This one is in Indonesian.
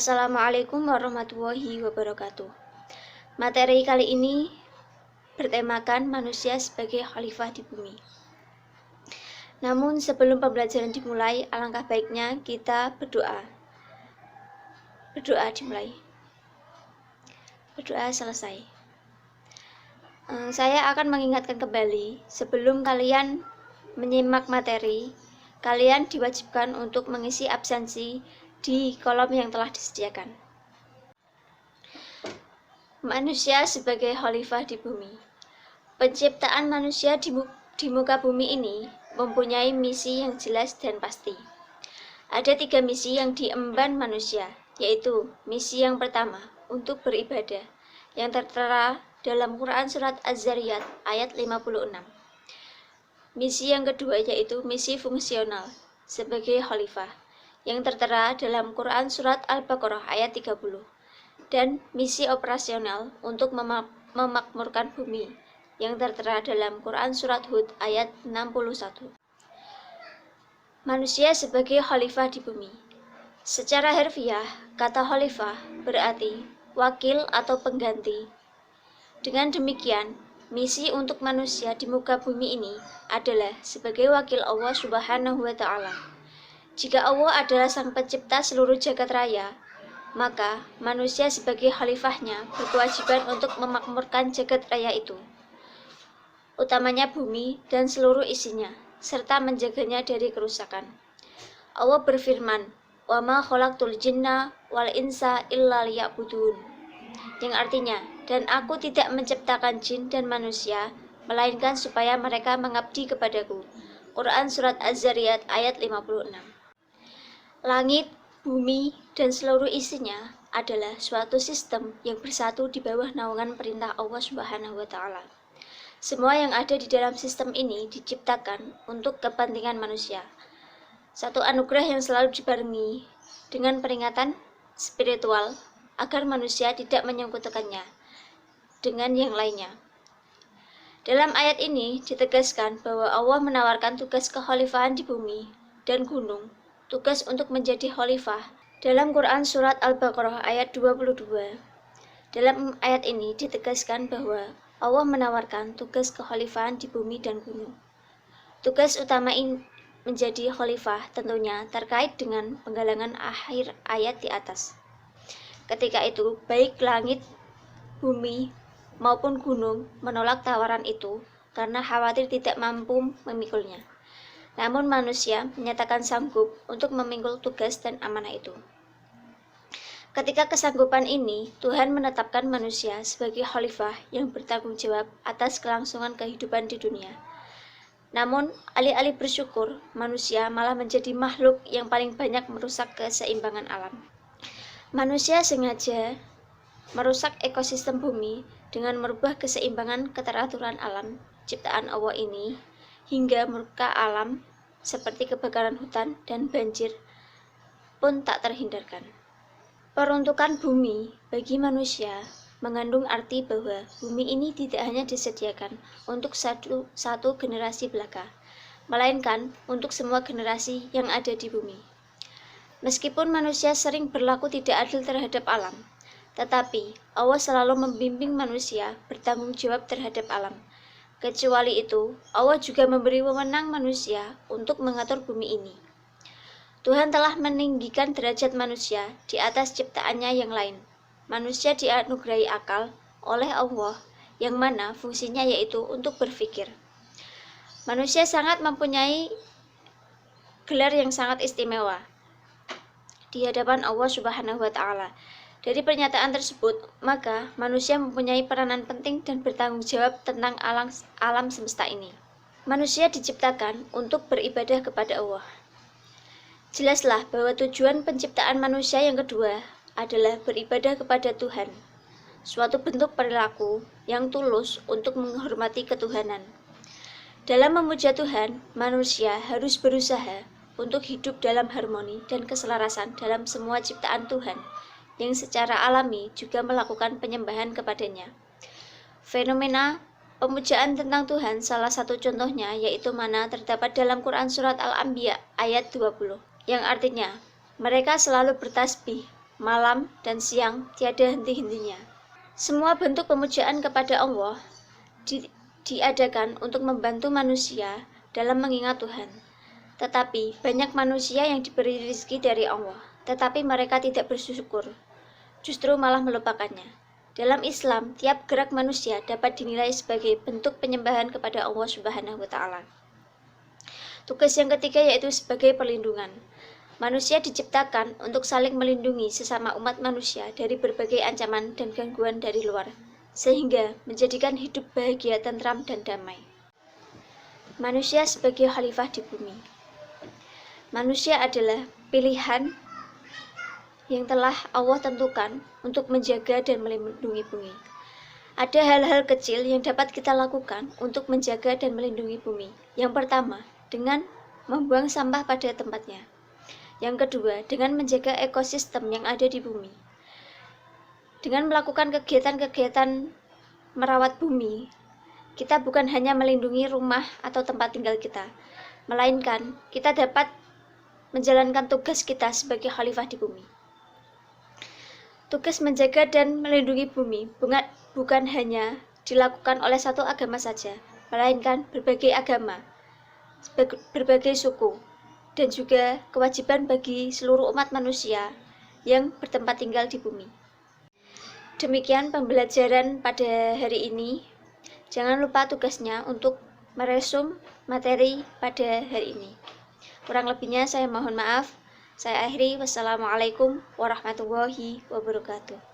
Assalamualaikum warahmatullahi wabarakatuh. Materi kali ini bertemakan manusia sebagai khalifah di bumi. Namun sebelum pembelajaran dimulai, alangkah baiknya kita berdoa. Berdoa dimulai. Berdoa selesai. Saya akan mengingatkan kembali, sebelum kalian menyimak materi, kalian diwajibkan untuk mengisi absensi di kolom yang telah disediakan. Manusia sebagai khalifah di bumi. Penciptaan manusia di muka bumi ini mempunyai misi yang jelas dan pasti. Ada 3 misi yang diemban manusia, yaitu misi yang pertama untuk beribadah, yang tertera dalam Quran Surat Az-Zariyat ayat 56. Misi yang kedua yaitu misi fungsional sebagai khalifah, yang tertera dalam Quran Surat Al-Baqarah ayat 30, dan misi operasional untuk memakmurkan bumi, yang tertera dalam Quran Surat Hud ayat 61. Manusia sebagai khalifah di bumi. Secara harfiah, kata khalifah berarti wakil atau pengganti. Dengan demikian, misi untuk manusia di muka bumi ini adalah sebagai wakil Allah Subhanahu wa Ta'ala. Jika Allah adalah sang pencipta seluruh jagat raya, maka manusia sebagai khalifahnya berkewajiban untuk memakmurkan jagat raya itu, utamanya bumi dan seluruh isinya, serta menjaganya dari kerusakan. Allah berfirman, "Wa ma khalaqtul jinna wal insa illa liya'budun," yang artinya, dan aku tidak menciptakan jin dan manusia, melainkan supaya mereka mengabdi kepadaku. Quran Surat Az-Zariyat ayat 56. Langit, bumi, dan seluruh isinya adalah suatu sistem yang bersatu di bawah naungan perintah Allah Subhanahu wa Ta'ala. Semua yang ada di dalam sistem ini diciptakan untuk kepentingan manusia. Satu anugerah yang selalu dibarengi dengan peringatan spiritual agar manusia tidak menyekutukannya dengan yang lainnya. Dalam ayat ini ditegaskan bahwa Allah menawarkan tugas kekhalifahan di bumi dan gunung, tugas untuk menjadi khalifah. Dalam Quran Surat Al-Baqarah ayat 22, dalam ayat ini ditegaskan bahwa Allah menawarkan tugas kekhalifahan di bumi dan gunung. Tugas utama ini menjadi khalifah tentunya terkait dengan penggalangan akhir ayat di atas. Ketika itu, baik langit, bumi, maupun gunung menolak tawaran itu karena khawatir tidak mampu memikulnya. Namun manusia menyatakan sanggup untuk memikul tugas dan amanah itu. Ketika kesanggupan ini, Tuhan menetapkan manusia sebagai khalifah yang bertanggung jawab atas kelangsungan kehidupan di dunia. Namun, alih-alih bersyukur, manusia malah menjadi makhluk yang paling banyak merusak keseimbangan alam. Manusia sengaja merusak ekosistem bumi dengan merubah keseimbangan keteraturan alam ciptaan Allah ini, hingga merusak alam seperti kebakaran hutan dan banjir pun tak terhindarkan. Peruntukan bumi bagi manusia mengandung arti bahwa bumi ini tidak hanya disediakan untuk satu generasi belaka, melainkan untuk semua generasi yang ada di bumi. Meskipun manusia sering berlaku tidak adil terhadap alam, tetapi Allah selalu membimbing manusia bertanggung jawab terhadap alam. Kecuali itu, Allah juga memberi wewenang manusia untuk mengatur bumi ini. Tuhan telah meninggikan derajat manusia di atas ciptaannya yang lain. Manusia dianugerahi akal oleh Allah, yang mana fungsinya yaitu untuk berpikir. Manusia sangat mempunyai gelar yang sangat istimewa di hadapan Allah Subhanahu wa Ta'ala. Dari pernyataan tersebut, maka manusia mempunyai peranan penting dan bertanggung jawab tentang alam semesta ini. Manusia diciptakan untuk beribadah kepada Allah. Jelaslah bahwa tujuan penciptaan manusia yang kedua adalah beribadah kepada Tuhan, suatu bentuk perilaku yang tulus untuk menghormati ketuhanan. Dalam memuja Tuhan, manusia harus berusaha untuk hidup dalam harmoni dan keselarasan dalam semua ciptaan Tuhan, yang secara alami juga melakukan penyembahan kepadanya. Fenomena pemujaan tentang Tuhan salah satu contohnya yaitu mana terdapat dalam Quran Surat Al-Anbiya ayat 20, yang artinya mereka selalu bertasbih malam, dan siang tiada henti-hentinya. Semua bentuk pemujaan kepada Allah diadakan untuk membantu manusia dalam mengingat Tuhan. Tetapi banyak manusia yang diberi rezeki dari Allah, tetapi mereka tidak bersyukur, justru malah melupakannya. Dalam Islam, tiap gerak manusia dapat dinilai sebagai bentuk penyembahan kepada Allah Subhanahu wa Ta'ala. Tugas yang ketiga yaitu sebagai perlindungan. Manusia diciptakan untuk saling melindungi sesama umat manusia dari berbagai ancaman dan gangguan dari luar, sehingga menjadikan hidup bahagia, tentram, dan damai. Manusia sebagai khalifah di bumi. Manusia adalah pilihan yang telah Allah tentukan untuk menjaga dan melindungi bumi. Ada hal-hal kecil yang dapat kita lakukan untuk menjaga dan melindungi bumi. Yang pertama, dengan membuang sampah pada tempatnya. Yang kedua, dengan menjaga ekosistem yang ada di bumi. Dengan melakukan kegiatan-kegiatan merawat bumi, kita bukan hanya melindungi rumah atau tempat tinggal kita, melainkan kita dapat menjalankan tugas kita sebagai khalifah di bumi. Tugas menjaga dan melindungi bumi bukan hanya dilakukan oleh satu agama saja, melainkan berbagai agama, berbagai suku, dan juga kewajiban bagi seluruh umat manusia yang bertempat tinggal di bumi. Demikian pembelajaran pada hari ini. Jangan lupa tugasnya untuk meresum materi pada hari ini. Kurang lebihnya saya mohon maaf. Saya akhiri. Wassalamualaikum warahmatullahi wabarakatuh.